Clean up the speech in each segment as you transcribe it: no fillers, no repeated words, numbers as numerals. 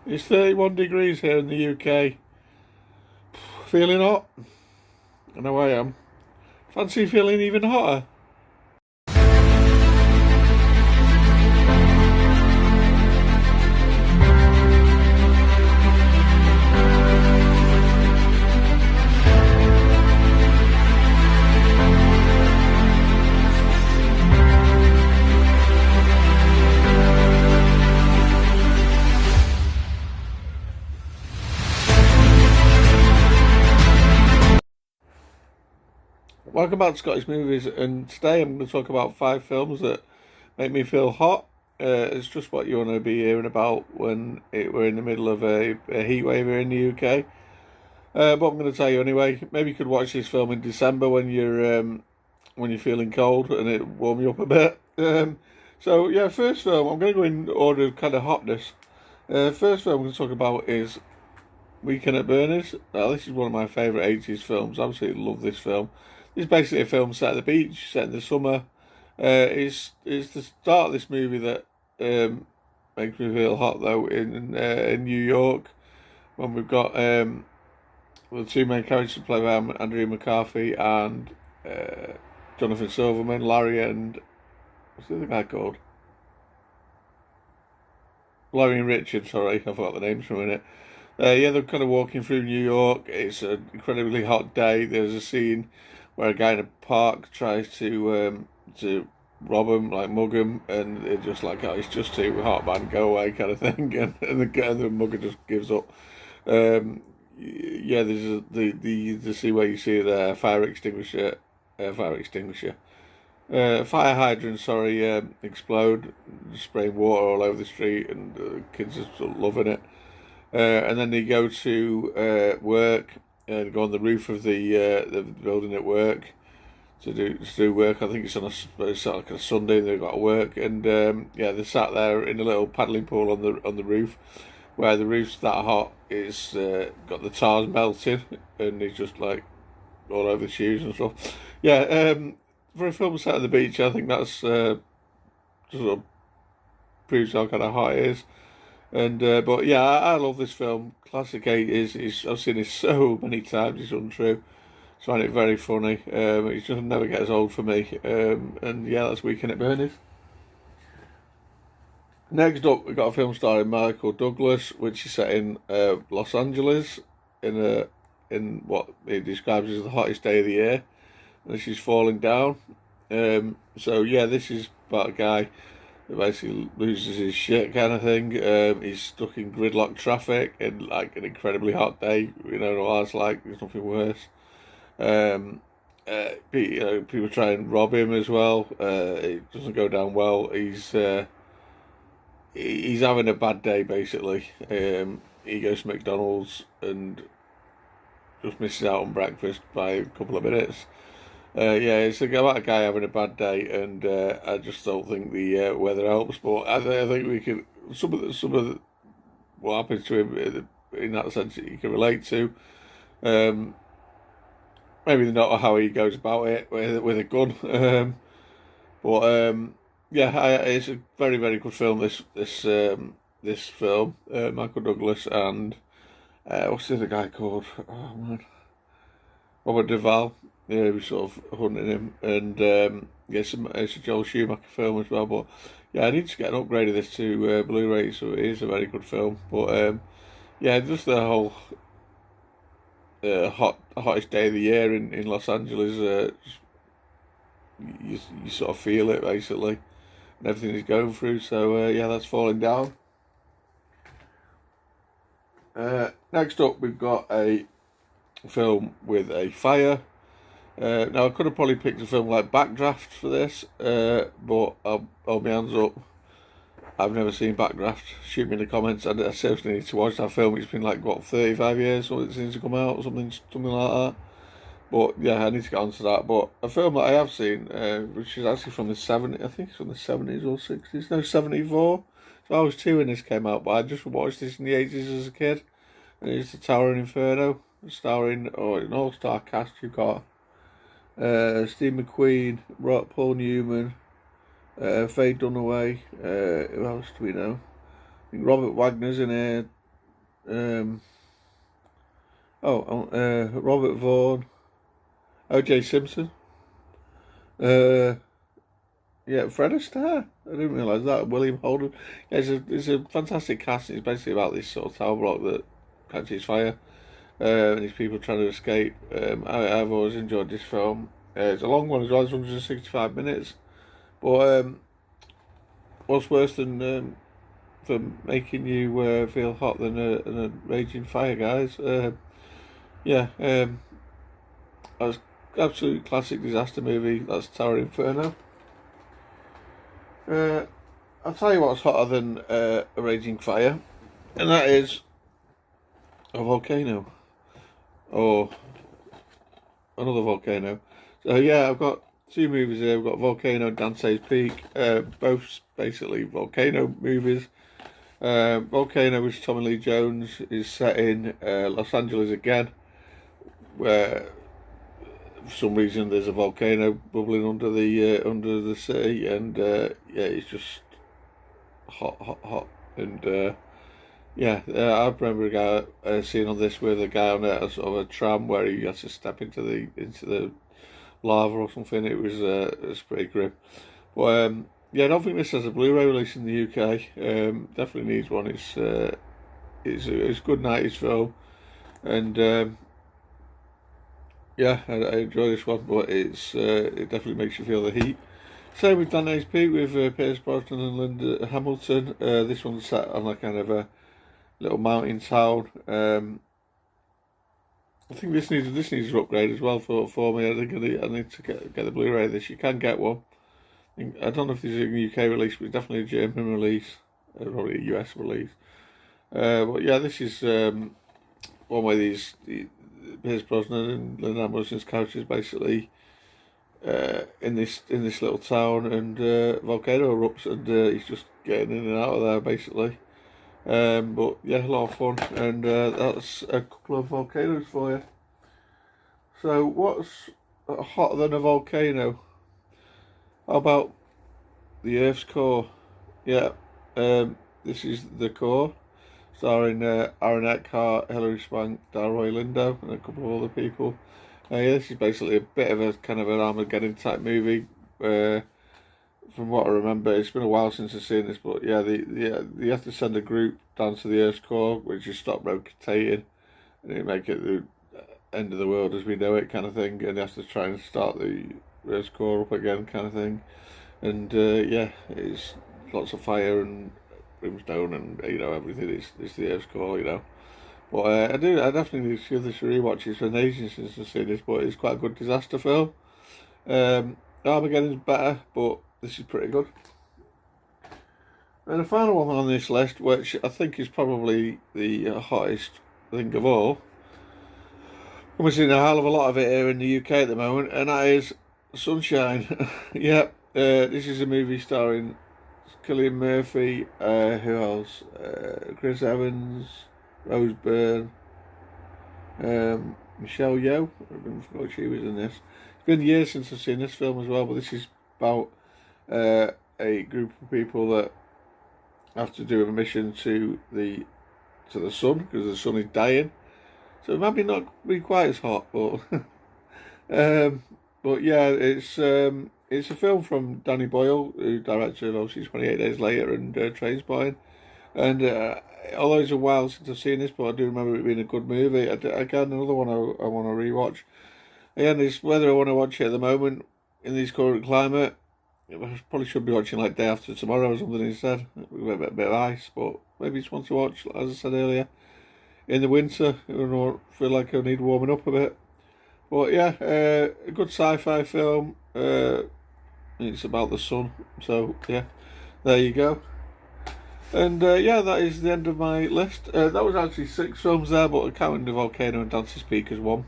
It's 31 degrees here in the UK. Feeling hot? I know I am. Fancy feeling even hotter? Welcome back to Scottish Movies, and today I'm going to talk about 5 films that make me feel hot. It's just what you want to be hearing about when we're in the middle of a heat wave here in the UK. But I'm going to tell you anyway. Maybe you could watch this film in December when you're feeling cold and it warm you up a bit. So yeah, first film I'm going to go in order of kind of hotness. First film I'm going to talk about is Weekend at Bernie's. Now, this is one of my favourite 80s films. I absolutely love this film. It's basically a film set at the beach, set in the summer. It's the start of this movie that makes me feel hot, though, in New York, when we've got the two main characters played by Andrew McCarthy and Jonathan Silverman, Larry and... what's the other guy called? Larry and Richard, sorry, I forgot the names for a minute. Yeah, they're kind of walking through New York. It's an incredibly hot day. There's a scene where a guy in a park tries to rob him, like mug him, and they're just like, oh, it's just too hot, man, go away, kind of thing. And the mugger just gives up. Yeah, there's the scene where you see the fire extinguisher, fire hydrant, sorry, explode, spraying water all over the street, and the kids are sort of loving it. And then they go to work and go on the roof of the building at work to do work. I think it's like a Sunday. They've got to work, and yeah, they're sat there in a little paddling pool on the roof, where the roof's that hot. It's got the tars melted, and it's just like all over the shoes and stuff. Yeah, for a film set at the beach, I think that's just sort of proves how kind of hot it is. And but yeah, I love this film. Classic 80s. I've seen it so many times. It's untrue. I find it very funny. It just never gets old for me. And yeah, that's Weekend at Bernie's. Next up, we've got a film starring Michael Douglas, which is set in Los Angeles in what he describes as the hottest day of the year, and she's falling down. So yeah, this is about a guy that basically loses his shit, kind of thing. He's stuck in gridlock traffic in like an incredibly hot day. You know what it's like. There's nothing worse. People try and rob him as well. It doesn't go down well. He's having a bad day basically. He goes to McDonald's and just misses out on breakfast by a couple of minutes. Yeah, it's about a guy having a bad day, and I just don't think the weather helps. But I think we can some of what happens to him in that sense you can relate to. Maybe not how he goes about it with a gun, but yeah, it's a very very good film. This film, Michael Douglas and what's the other guy called? Oh man, Robert Duvall. Yeah, he was sort of hunting him, and yeah, it's a Joel Schumacher film as well. But yeah, I need to get an upgrade of this to Blu-ray, so it is a very good film. But yeah, just the whole hottest day of the year in Los Angeles. You sort of feel it basically, and everything he's going through. So yeah, that's falling down. Next up, we've got a film with a fire. Now I could have probably picked a film like Backdraft for this, but I'll hold my hands up. I've never seen Backdraft. Shoot me in the comments. I seriously need to watch that film. It's been like what 35 years since it come out, or something like that. But yeah, I need to get onto that. But a film that I have seen, which is actually from the 70s, I think it's from the 70s or 60s, no 74. So I was 2 when this came out, but I just watched this in the 80s as a kid, and it's The Towering Inferno, starring an all-star cast. You've got Steve McQueen, Paul Newman, Faye Dunaway. Who else do we know? I think Robert Wagner's in here. Um, Robert Vaughn, O.J. Simpson. Yeah, Fred Astaire. I didn't realise that. William Holden. Yeah, it's a fantastic cast. It's basically about this sort of tower block that catches fire, and these people trying to escape. I've always enjoyed this film. It's a long one as well. It's 165 minutes. But what's worse than for making you feel hot than a raging fire, guys? Yeah, that's absolute classic disaster movie. That's Tower Inferno. I'll tell you what's hotter than a raging fire, and that is a volcano or another volcano. So yeah, I've got two movies here. We've got Volcano and Dante's Peak, both basically volcano movies. Volcano, which Tommy Lee Jones is set in Los Angeles again, where for some reason there's a volcano bubbling under the city, and yeah, it's just hot, and yeah, I remember a guy seeing on this with a guy on a sort of a tram where he had to step into the lava or something. It was pretty grim, but yeah, I don't think this has a Blu-ray release in the UK. Definitely needs one. It's a good 90s film, and yeah, I enjoy this one, but it definitely makes you feel the heat. Same with Dante's Peak with Pierce Brosnan and Linda Hamilton. This one's set on a kind of a little mountain town. I think this needs an upgrade as well for me. I think I need to get the Blu-ray of this. You can get one. I don't know if this is a UK release, but it's definitely a German release, probably a US release. But yeah, this is one where Pierce Brosnan and Linda Hamilton's characters basically in this little town, and volcano erupts, and he's just getting in and out of there basically. But yeah, a lot of fun, and that's a couple of volcanoes for you. So what's hotter than a volcano? How about the Earth's core? Yeah, this is The Core, starring Aaron Eckhart, Hilary Swank, Delroy Lindo, and a couple of other people. Yeah, this is basically a bit of a kind of an Armageddon type movie. From what I remember, it's been a while since I've seen this, but yeah, you have to send a group down to the Earth's core, which is stop rotating, and it make it the end of the world as we know it, kind of thing. And you have to try and start the Earth's core up again, kind of thing. And yeah, it's lots of fire and brimstone, and everything. It's the Earth's core, But I definitely need to give this a rewatch. It's been ages since I've seen this, but it's quite a good disaster film. Armageddon's better, but this is pretty good. And the final one on this list, which I think is probably the hottest thing of all, and we're seeing a hell of a lot of it here in the UK at the moment, and that is Sunshine. Yeah, this is a movie starring Cillian Murphy, who else? Chris Evans, Rose Byrne, Michelle Yeoh. I forgot she was in this. It's been years since I've seen this film as well, but this is about a group of people that have to do a mission to the sun because the sun is dying. So it might not be quite as hot, but but yeah, it's a film from Danny Boyle, who directed obviously 28 Days Later and Trainspotting. And although it's a while since I've seen this, but I do remember it being a good movie. Again, another one I want to rewatch. Again, it's whether I want to watch it at the moment in this current climate. I probably should be watching like Day After Tomorrow or something instead, with a bit of ice. But maybe it's one to watch, as I said earlier, in the winter. I don't feel like I need warming up a bit. But yeah, a good sci-fi film. It's about the sun. So yeah, there you go. And yeah, that is the end of my list. That was actually 6 films there, but counting the Volcano and Dante's Peak as one.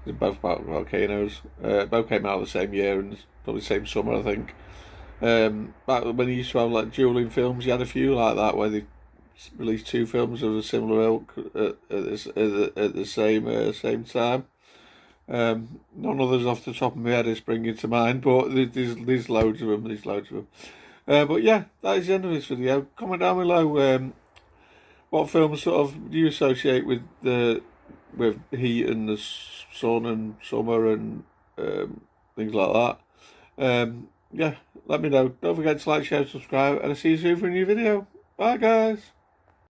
They're both about volcanoes. Both came out the same year and probably the same summer, I think. Back when you used to have like dueling films, you had a few like that where they released 2 films of a similar ilk at the same time. None others off the top of my head is springing to mind, but there's loads of them. But yeah, that is the end of this video. Comment down below what films sort of do you associate with heat and the sun and summer and things like that? Yeah, let me know. Don't forget to like, share, subscribe, and I'll see you soon for a new video. Bye, guys.